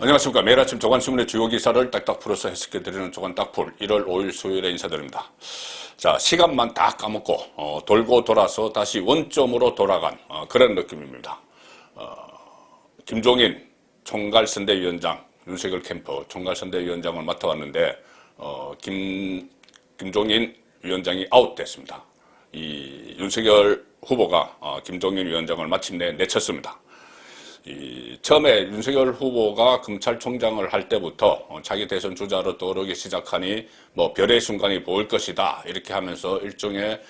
안녕하십니까. 매일 아침 조간신문의 주요 기사를 딱딱 풀어서 해석해드리는 조간딱풀 1월 5일 수요일에 인사드립니다. 자, 시간만 딱 까먹고 돌고 돌아서 다시 원점으로 돌아간 그런 느낌입니다. 김종인 총괄선대위원장, 윤석열 캠프 총괄선대위원장을 맡아왔는데 김종인 위원장이 아웃됐습니다. 이 윤석열 후보가 김종인 위원장을 마침내 내쳤습니다. 처음에 윤석열 후보가 검찰총장을 할 때부터 자기 대선 주자로 떠오르기 시작하니 뭐 별의 순간이 보일 것이다 이렇게 하면서 일종의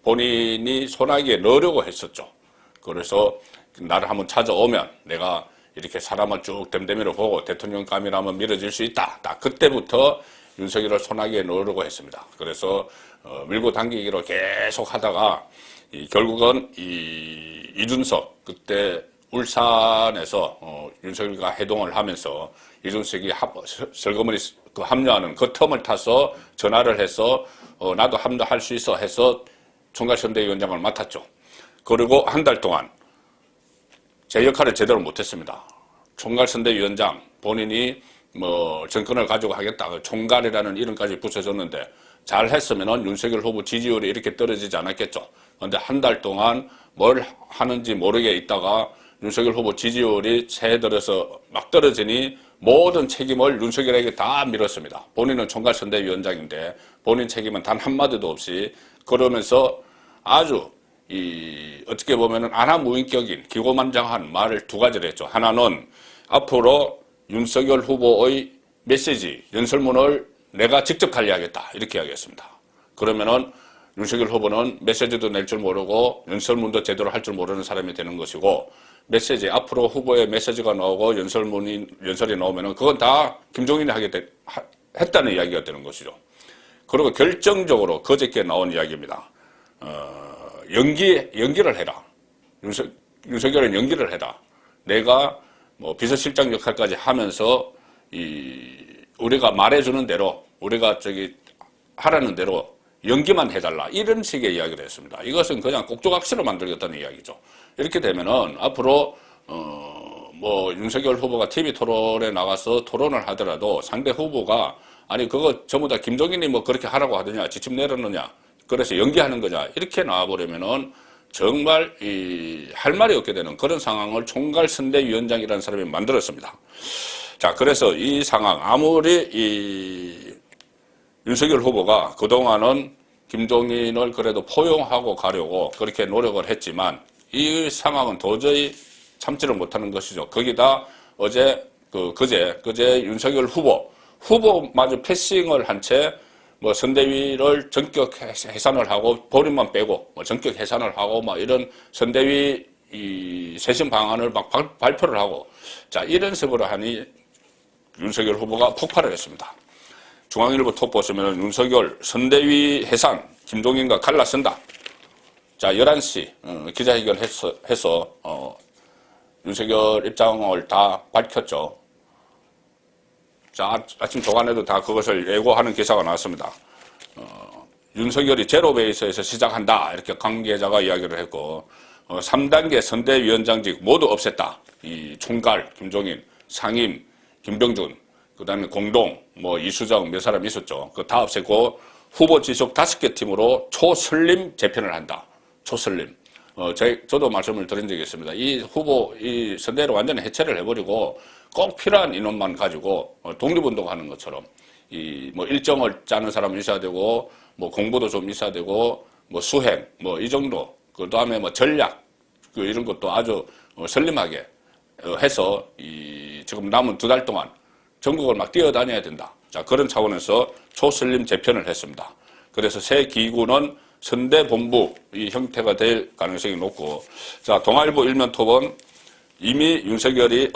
본인이 소나기에 넣으려고 했었죠. 그래서 나를 한번 찾아오면 내가 이렇게 사람을 쭉 댐댐이로 보고 대통령감이라면 밀어줄 수 있다. 딱 그때부터 윤석열을 소나기에 넣으려고 했습니다. 그래서 밀고 당기기로 계속 하다가 결국은 이준석 그때 울산에서 윤석열과 회동을 하면서 이준석이 설거머니 합류하는 그 텀을 타서 전화를 해서 나도 합류할 수 있어 해서 총괄선대위원장을 맡았죠. 그리고 한 달 동안 제 역할을 제대로 못했습니다. 총괄선대위원장 본인이 뭐 정권을 가지고 하겠다 총괄이라는 이름까지 붙여줬는데 잘 했으면은 윤석열 후보 지지율이 이렇게 떨어지지 않았겠죠. 그런데 한 달 동안 뭘 하는지 모르게 있다가 윤석열 후보 지지율이 새해 들어서 막 떨어지니 모든 책임을 윤석열에게 다 밀었습니다. 본인은 총괄선대위원장인데 본인 책임은 단 한마디도 없이 그러면서 아주 어떻게 보면은 안하무인격인 기고만장한 말을 두 가지를 했죠. 하나는 앞으로 윤석열 후보의 메시지, 연설문을 내가 직접 관리하겠다 이렇게 이야기했습니다. 그러면은 윤석열 후보는 메시지도 낼 줄 모르고 연설문도 제대로 할 줄 모르는 사람이 되는 것이고 메시지, 앞으로 후보의 메시지가 나오고 연설이 나오면은 그건 다 김종인이 했다는 이야기가 되는 것이죠. 그리고 결정적으로 그저께 나온 이야기입니다. 연기를 해라. 윤석열은 연기를 해라. 내가 뭐 비서실장 역할까지 하면서 우리가 말해주는 대로 우리가 하라는 대로 연기만 해달라 이런 식의 이야기를 했습니다. 이것은 그냥 꼭조각시로 만들겠다는 이야기죠. 이렇게 되면은 앞으로 뭐 윤석열 후보가 TV 토론에 나가서 토론을 하더라도 상대 후보가 아니 그거 전부 다 김종인이 뭐 그렇게 하라고 하더냐 지침 내렸느냐 그래서 연기하는 거냐 이렇게 나와버리면은 정말 할 말이 없게 되는 그런 상황을 총괄선대위원장이라는 사람이 만들었습니다. 자, 그래서 이 상황 아무리 윤석열 후보가 그동안은 김종인을 그래도 포용하고 가려고 그렇게 노력을 했지만 이 상황은 도저히 참지를 못하는 것이죠. 거기다 그제 윤석열 후보마저 패싱을 한 채 뭐 선대위를 전격 해산을 하고 본인만 빼고 뭐 전격 해산을 하고 막 이런 선대위 쇄신 방안을 막 발표를 하고 자 이런 식으로 하니 윤석열 후보가 폭발을 했습니다. 중앙일보 톱 보시면 윤석열 선대위 해산 김종인과 갈라선다. 자 11시 기자회견 해서 윤석열 입장을 다 밝혔죠. 자 아침 조간에도 다 그것을 예고하는 기사가 나왔습니다. 윤석열이 제로 베이스에서 시작한다 이렇게 관계자가 이야기를 했고 3단계 선대위원장직 모두 없앴다. 이 총괄 김종인, 상임 김병준 그 다음에 공동, 이수정 몇 사람 있었죠. 그거 다 없애고 후보 지속 5개 팀으로 초설림 재편을 한다. 초설림. 저도 말씀을 드린 적이 있습니다. 이 선대를 완전히 해체를 해버리고 꼭 필요한 인원만 가지고 독립운동하는 것처럼 일정을 짜는 사람이 있어야 되고 공부도 좀 있어야 되고 수행 이 정도 그 다음에 전략 이런 것도 아주 설림하게 해서 지금 남은 2달 동안 전국을 막 뛰어다녀야 된다. 자, 그런 차원에서 초설림 재편을 했습니다. 그래서 새 기구는 선대본부 이 형태가 될 가능성이 높고, 자, 동아일보 일면톱은 이미 윤석열이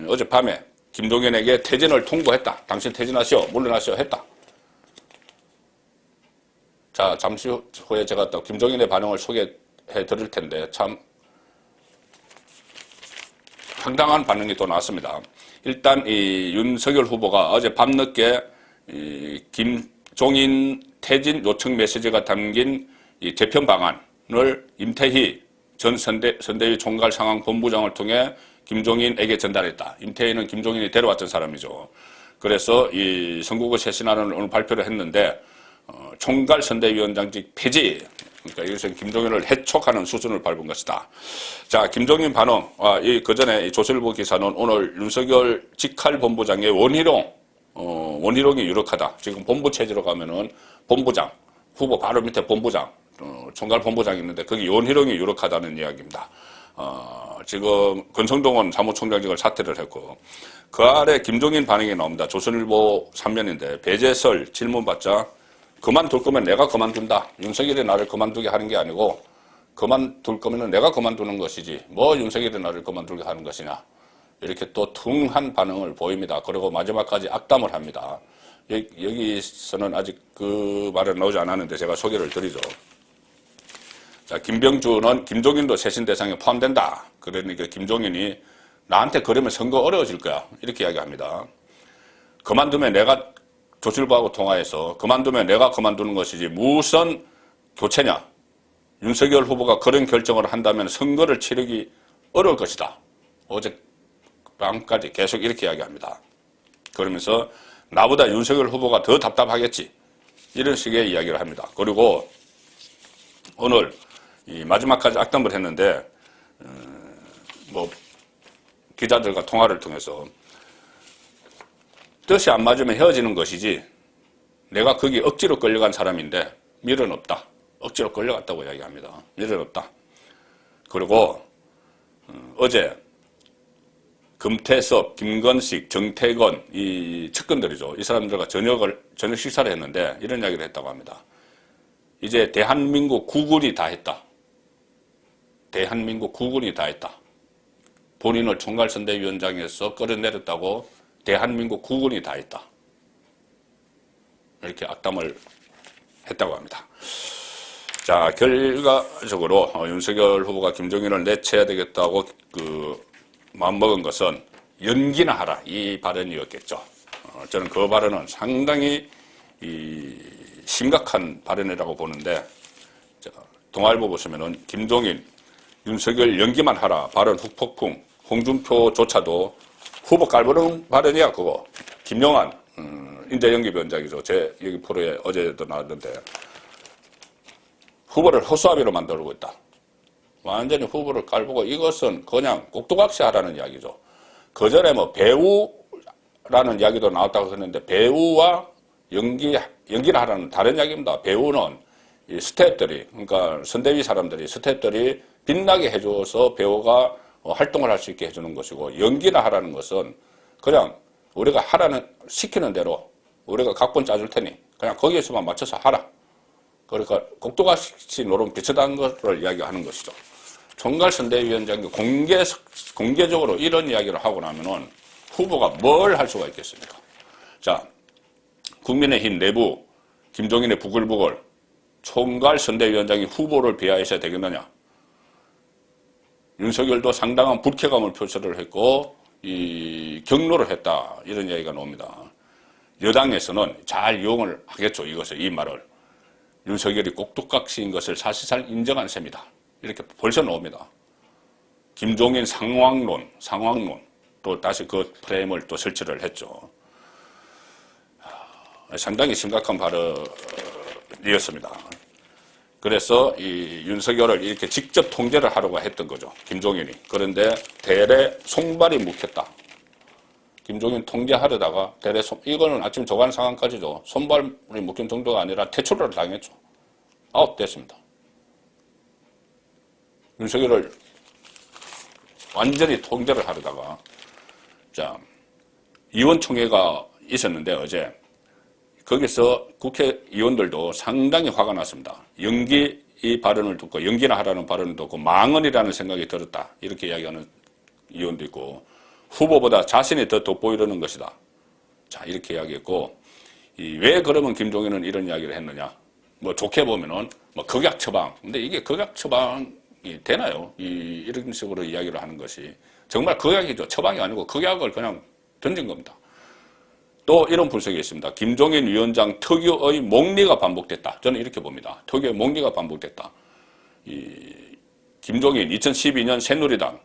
어젯밤에 김종인에게 퇴진을 통보했다. 당신 퇴진하시오, 물러나시오 했다. 자, 잠시 후에 제가 또 김종인의 반응을 소개해 드릴 텐데 참 황당한 반응이 또 나왔습니다. 일단 이 윤석열 후보가 어제 밤늦게 김종인 퇴진 요청 메시지가 담긴 이 재편 방안을 임태희 전 선대위 총괄상황본부장을 통해 김종인에게 전달했다. 임태희는 김종인이 데려왔던 사람이죠. 그래서 이 선거구 쇄신안을 오늘 발표를 했는데 총괄 선대위원장직 폐지. 그러니까 이것은 김종인을 해촉하는 수준을 밟은 것이다. 자, 김종인 반응. 그 전에 조선일보 기사는 오늘 윤석열 직할본부장의 원희룡이 유력하다. 지금 본부 체제로 가면은 본부장, 후보 바로 밑에 본부장, 총괄 본부장이 있는데 거기 원희룡이 유력하다는 이야기입니다. 지금 권성동은 사무총장직을 사퇴를 했고 그 아래 김종인 반응이 나옵니다. 조선일보 3면인데 배재설 질문받자 그만둘 거면 내가 그만둔다. 윤석열이 나를 그만두게 하는 게 아니고 그만둘 거면 내가 그만두는 것이지 뭐 윤석열이 나를 그만두게 하는 것이냐. 이렇게 또 퉁한 반응을 보입니다. 그리고 마지막까지 악담을 합니다. 여기서는 아직 그 말은 나오지 않았는데 제가 소개를 드리죠. 자, 김병주는 김종인도 쇄신 대상에 포함된다. 그러니까 김종인이 나한테 그러면 선거 어려워질 거야. 이렇게 이야기합니다. 그만두면 내가 조선일보하고 통화해서 그만두면 내가 그만두는 것이지 무슨 교체냐. 윤석열 후보가 그런 결정을 한다면 선거를 치르기 어려울 것이다. 어제 밤까지 계속 이렇게 이야기합니다. 그러면서 나보다 윤석열 후보가 더 답답하겠지. 이런 식의 이야기를 합니다. 그리고 오늘 이 마지막까지 악담을 했는데 기자들과 통화를 통해서 뜻이 안 맞으면 헤어지는 것이지 내가 거기 억지로 끌려간 사람인데 밀은 없다. 억지로 끌려갔다고 이야기합니다. 밀은 없다. 그리고 어제 금태섭, 김건식, 정태건 이 측근들이죠. 이 사람들과 저녁 식사를 했는데 이런 이야기를 했다고 합니다. 이제 대한민국 국군이 다 했다. 대한민국 국군이 다 했다. 본인을 총괄선대위원장에서 끌어내렸다고 대한민국 국군이 다 했다. 이렇게 악담을 했다고 합니다. 자, 결과적으로 윤석열 후보가 김종인을 내쳐야 되겠다고 마음먹은 것은 연기나 하라 이 발언이었겠죠. 저는 그 발언은 상당히 심각한 발언이라고 보는데 동아일보 보시면은 김종인 윤석열 연기만 하라 발언 후폭풍 홍준표조차도 후보 깔보는 발언이야 그거. 김영환 인재연기위원장이죠. 제 여기 프로에 어제도 나왔는데 후보를 허수아비로 만들고 있다. 완전히 후보를 깔보고 이것은 그냥 꼭두각시 하라는 이야기죠. 그전에 배우라는 이야기도 나왔다고 했는데 배우와 연기를 하라는 다른 이야기입니다. 배우는 이 스태프들이 그러니까 선대위 사람들이 스태프들이 빛나게 해줘서 배우가 활동을 할 수 있게 해주는 것이고 연기나 하라는 것은 그냥 우리가 시키는 대로 우리가 각본 짜줄 테니 그냥 거기에서만 맞춰서 하라. 그러니까 꼭두각시 노름 비슷한 것을 이야기하는 것이죠. 총괄선대위원장이 공개적으로 이런 이야기를 하고 나면은 후보가 뭘 할 수가 있겠습니까? 자, 국민의힘 내부 김종인의 부글부글 총괄선대위원장이 후보를 비하해서야 되겠느냐? 윤석열도 상당한 불쾌감을 표시를 했고 경로를 했다 이런 이야기가 나옵니다. 여당에서는 잘 이용을 하겠죠. 이 말을. 윤석열이 꼭두각시인 것을 사실상 인정한 셈이다. 이렇게 벌써 나옵니다. 김종인 상황론 또 다시 그 프레임을 또 설치를 했죠. 상당히 심각한 발언이었습니다. 그래서 이 윤석열을 이렇게 직접 통제를 하려고 했던 거죠. 김종인이. 그런데 대래 손발이 묵혔다. 김종인 통제하려다가 대래 이거는 아침 조간 상황까지도 손발이 묵힌 정도가 아니라 퇴출을 당했죠. 아웃됐습니다. 윤석열을 완전히 통제를 하려다가 자 의원총회가 있었는데 어제 거기서 국회의원들도 상당히 화가 났습니다. 이 발언을 듣고 연기나 하라는 발언을 듣고 망언이라는 생각이 들었다. 이렇게 이야기하는 의원도 있고 후보보다 자신이 더 돋보이려는 것이다. 자 이렇게 이야기했고 왜 그러면 김종인은 이런 이야기를 했느냐. 좋게 보면은 극약 처방. 근데 이게 극약 처방이 되나요? 이런 식으로 이야기를 하는 것이 정말 극약이죠. 처방이 아니고 극약을 그냥 던진 겁니다. 또 이런 분석이 있습니다. 김종인 위원장 특유의 몽리가 반복됐다. 저는 이렇게 봅니다. 특유의 몽리가 반복됐다. 김종인 2012년 새누리당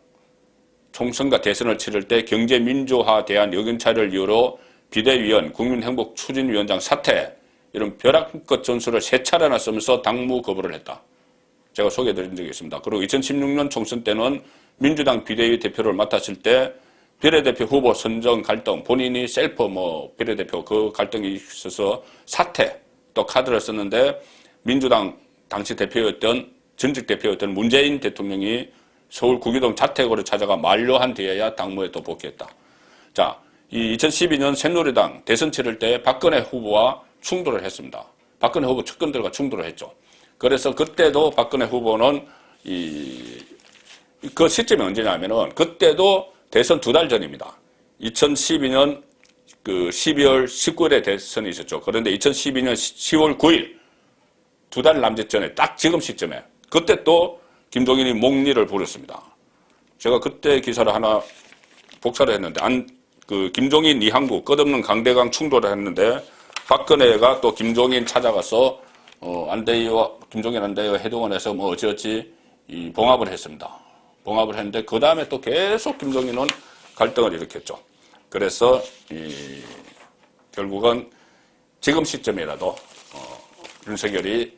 총선과 대선을 치를 때 경제민주화 대한 의견차를 이유로 비대위원, 국민행복추진위원장 사퇴 이런 벼락끝 전술을 3차례나 쓰면서 당무 거부를 했다. 제가 소개해드린 적이 있습니다. 그리고 2016년 총선 때는 민주당 비대위 대표를 맡았을 때 비례대표 후보 선정 갈등, 본인이 셀프 비례대표 그 갈등이 있어서 사퇴 또 카드를 썼는데 민주당 당시 대표였던 전직 대표였던 문재인 대통령이 서울 구기동 자택으로 찾아가 만료한 뒤에야 당무에 또 복귀했다. 자, 이 2012년 새누리당 대선 치를 때 박근혜 후보와 충돌을 했습니다. 박근혜 후보 측근들과 충돌을 했죠. 그래서 그때도 박근혜 후보는 그 시점이 언제냐면은 그때도 대선 2달 전입니다. 2012년 12월 19일에 대선이 있었죠. 그런데 2012년 10월 9일 2달 남짓 전에 딱 지금 시점에 그때 또 김종인이 목리를 부렸습니다. 제가 그때 기사를 하나 복사를 했는데 김종인, 이항구 끝없는 강대강 충돌을 했는데 박근혜가 또 김종인 찾아가서 김종인 안대위와 해동원에서 어찌어찌 봉합을 했습니다. 봉합을 했는데 그 다음에 또 계속 김종인은 갈등을 일으켰죠. 그래서 결국은 지금 시점이라도 윤석열이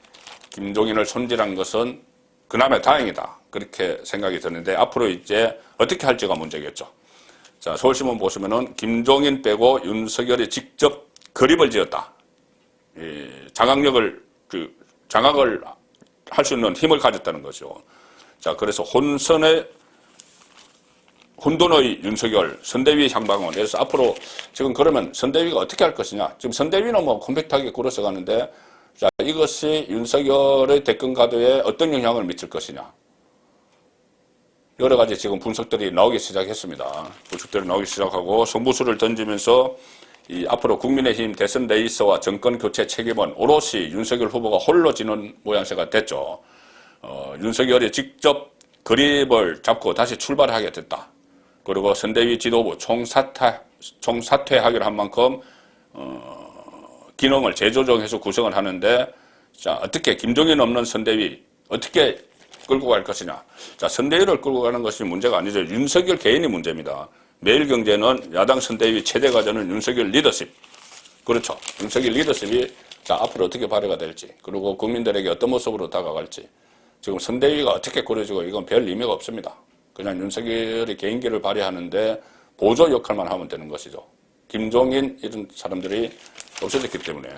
김종인을 손질한 것은 그나마 다행이다. 그렇게 생각이 드는데 앞으로 이제 어떻게 할지가 문제겠죠. 자, 서울신문 보시면은 김종인 빼고 윤석열이 직접 그립을 지었다. 장악을 할 수 있는 힘을 가졌다는 거죠. 자, 그래서 혼돈의 윤석열, 선대위 향방은, 그래서 앞으로 지금 그러면 선대위가 어떻게 할 것이냐. 지금 선대위는 콤팩트하게 굴어서 가는데, 자, 이것이 윤석열의 대권 가도에 어떤 영향을 미칠 것이냐. 여러 가지 지금 분석들이 나오기 시작했습니다. 분석들이 나오기 시작하고 승부수를 던지면서 앞으로 국민의힘 대선 레이스와 정권 교체 책임은 오롯이 윤석열 후보가 홀로 지는 모양새가 됐죠. 윤석열이 직접 그립을 잡고 다시 출발하게 됐다. 그리고 선대위 지도부 총사퇴하기로 한 만큼 기능을 재조정해서 구성을 하는데, 자, 어떻게 김종인 없는 선대위 어떻게 끌고 갈 것이냐. 자, 선대위를 끌고 가는 것이 문제가 아니죠. 윤석열 개인이 문제입니다. 매일경제는 야당 선대위 최대 과제는 윤석열 리더십. 그렇죠. 윤석열 리더십이 자, 앞으로 어떻게 발휘가 될지, 그리고 국민들에게 어떤 모습으로 다가갈지. 지금 선대위가 어떻게 꾸려지고 이건 별 의미가 없습니다. 그냥 윤석열이 개인기를 발휘하는데 보조 역할만 하면 되는 것이죠. 김종인 이런 사람들이 없어졌기 때문에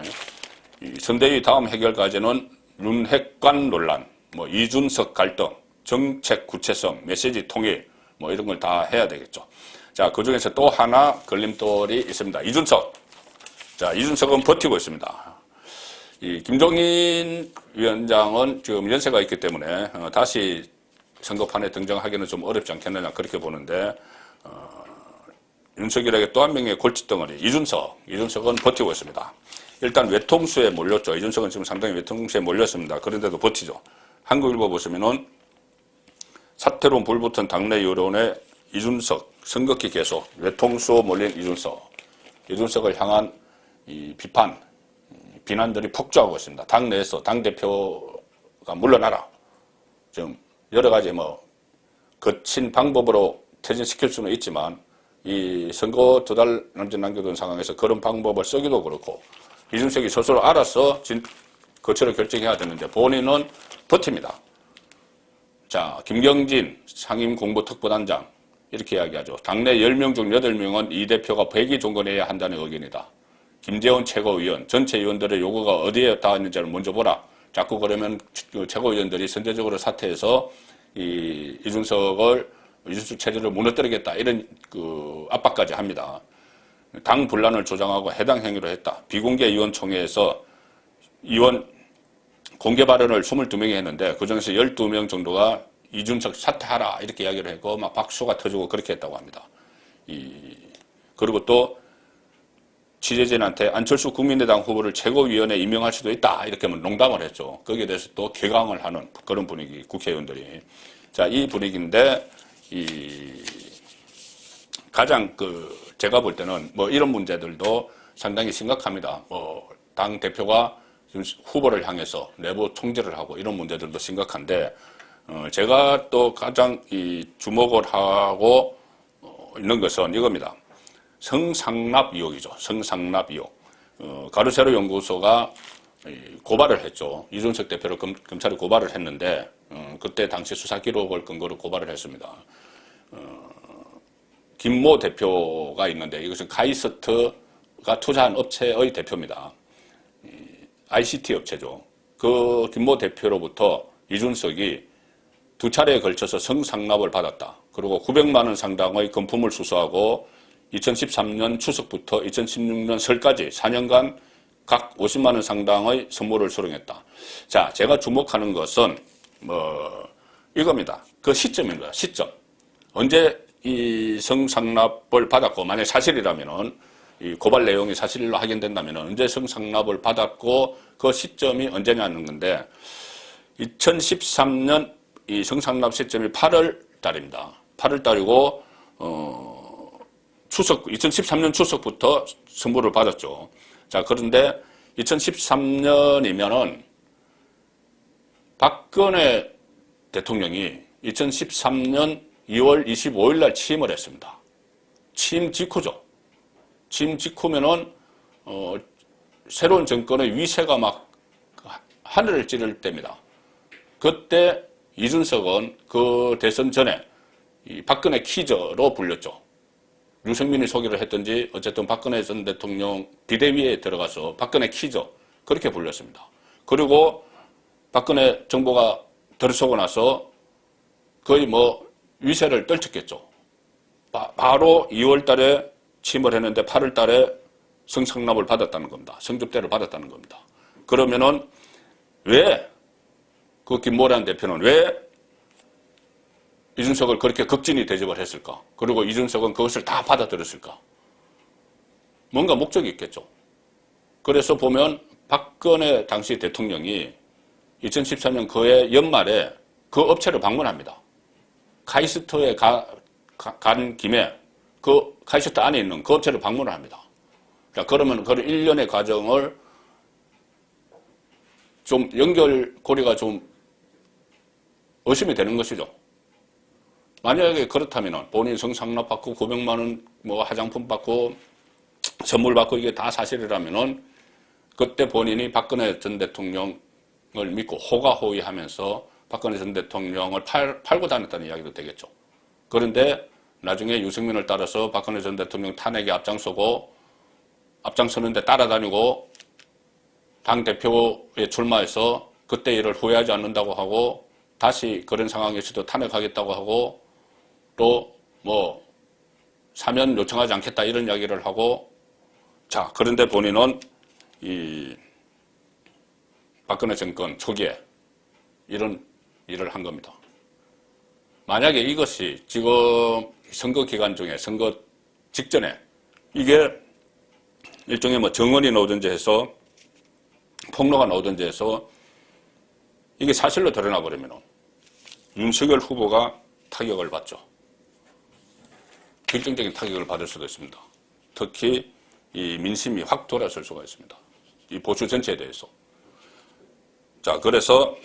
이 선대위 다음 해결 과제는 윤핵관 논란, 이준석 갈등, 정책 구체성, 메시지 통일 이런 걸 다 해야 되겠죠. 자, 그 중에서 또 하나 걸림돌이 있습니다. 이준석. 자, 이준석은 버티고 있습니다. 이 김종인 위원장은 지금 연세가 있기 때문에 다시 선거판에 등장하기는 좀 어렵지 않겠느냐 그렇게 보는데 윤석열에게 또 한 명의 골칫덩어리 이준석은 버티고 있습니다. 일단 외통수에 몰렸죠. 이준석은 지금 상당히 외통수에 몰렸습니다. 그런데도 버티죠. 한국일보 보시면은 사태로 불붙은 당내 여론에 이준석 선긋기 계속 외통수 몰린 이준석을 향한 이 비난들이 폭주하고 있습니다. 당내에서 당대표가 물러나라. 지금 여러 가지 거친 방법으로 퇴진시킬 수는 있지만 이 선거 2달 남짓 남겨둔 상황에서 그런 방법을 쓰기도 그렇고 이준석이 스스로 알아서 거취를 결정해야 되는데 본인은 버팁니다. 자, 김경진 상임공보특보단장 이렇게 이야기하죠. 당내 10명 중 8명은 이 대표가 백이 종건해야 한다는 의견이다. 김재원 최고위원, 전체 의원들의 요구가 어디에 닿았는지를 먼저 보라. 자꾸 그러면 최고위원들이 선제적으로 사퇴해서 이준석 체제를 무너뜨리겠다. 이런 압박까지 합니다. 당 분란을 조장하고 해당 행위를 했다. 비공개 의원총회에서 의원 공개 발언을 22명이 했는데 그중에서 12명 정도가 이준석 사퇴하라 이렇게 이야기를 했고 막 박수가 터지고 그렇게 했다고 합니다. 그리고 또 취재진한테 안철수 국민의당 후보를 최고위원에 임명할 수도 있다 이렇게 농담을 했죠. 거기에 대해서 또 개강을 하는 그런 분위기 국회의원들이. 자, 이 분위기인데 가장 제가 볼 때는 이런 문제들도 상당히 심각합니다. 당 대표가 후보를 향해서 내부 총질을 하고 이런 문제들도 심각한데 제가 또 가장 주목을 하고 있는 것은 이겁니다. 성상납 의혹이죠. 성상납 의혹. 가로세로 연구소가 고발을 했죠. 이준석 대표를 검찰이 고발을 했는데 그때 당시 수사 기록을 근거로 고발을 했습니다. 김모 대표가 있는데 이것은 카이스트가 투자한 업체의 대표입니다. ICT 업체죠. 그 김모 대표로부터 이준석이 두 차례에 걸쳐서 성상납을 받았다. 그리고 900만 원 상당의 금품을 수수하고 2013년 추석부터 2016년 설까지 4년간 각 50만 원 상당의 선물을 수령했다. 자, 제가 주목하는 것은 이겁니다. 그 시점입니다. 시점. 언제 이 성상납을 받았고, 만약 사실이라면은 이 고발 내용이 사실로 확인된다면 언제 성상납을 받았고 그 시점이 언제냐는 건데 2013년 이 성상납 시점이 8월 달입니다. 8월 달이고 2013년 추석부터 선물을 받았죠. 자, 그런데 2013년이면은 박근혜 대통령이 2013년 2월 25일 날 취임을 했습니다. 취임 직후죠. 취임 직후면은 새로운 정권의 위세가 막 하늘을 찌를 때입니다. 그때 이준석은 그 대선 전에 이 박근혜 키저로 불렸죠. 유승민이 소개를 했던지 어쨌든 박근혜 전 대통령 비대위에 들어가서 박근혜 키저 그렇게 불렸습니다. 그리고 박근혜 정부가 들어서고 나서 거의 위세를 떨쳤겠죠. 바로 2월 달에 취임을 했는데 8월 달에 성상납을 받았다는 겁니다. 성접대를 받았다는 겁니다. 그러면은 왜 그 김모란 대표는 왜 이준석을 그렇게 극진히 대접을 했을까? 그리고 이준석은 그것을 다 받아들였을까? 뭔가 목적이 있겠죠. 그래서 보면 박근혜 당시 대통령이 2014년 그해 연말에 그 업체를 방문합니다. 카이스트에 간 김에 그 카이스트 안에 있는 그 업체를 방문을 합니다. 자, 그러면 그 일련의 과정을 좀 연결고리가 좀 의심이 되는 것이죠. 만약에 그렇다면 본인 성상납 받고 900만 원 화장품 받고 선물 받고 이게 다 사실이라면은 그때 본인이 박근혜 전 대통령을 믿고 호가호위하면서 박근혜 전 대통령을 팔고 다녔다는 이야기도 되겠죠. 그런데 나중에 유승민을 따라서 박근혜 전 대통령 탄핵에 앞장서는데 따라다니고 당대표에 출마해서 그때 일을 후회하지 않는다고 하고 다시 그런 상황에서도 탄핵하겠다고 하고 또 사면 요청하지 않겠다 이런 이야기를 하고 자, 그런데 본인은 이 박근혜 정권 초기에 이런 일을 한 겁니다. 만약에 이것이 지금 선거 기간 중에 선거 직전에 이게 일종의 정언이 나오든지 해서 폭로가 나오든지 해서 이게 사실로 드러나 버리면 윤석열 후보가 타격을 받죠. 결정적인 타격을 받을 수도 있습니다. 특히 이 민심이 확 돌아설 수가 있습니다. 이 보수 전체에 대해서. 자, 그래서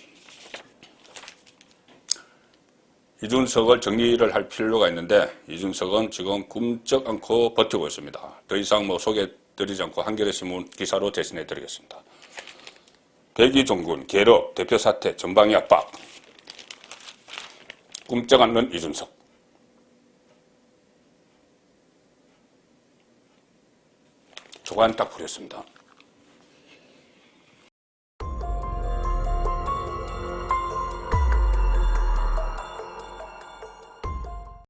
이준석을 정리를 할 필요가 있는데 이준석은 지금 꿈쩍 않고 버티고 있습니다. 더 이상 소개드리지 않고 한겨레신문 기사로 대신해 드리겠습니다. 백의종군, 계력, 대표 사퇴, 전방위 압박. 꿈쩍 않는 이준석. 조간 딱 부렸습니다.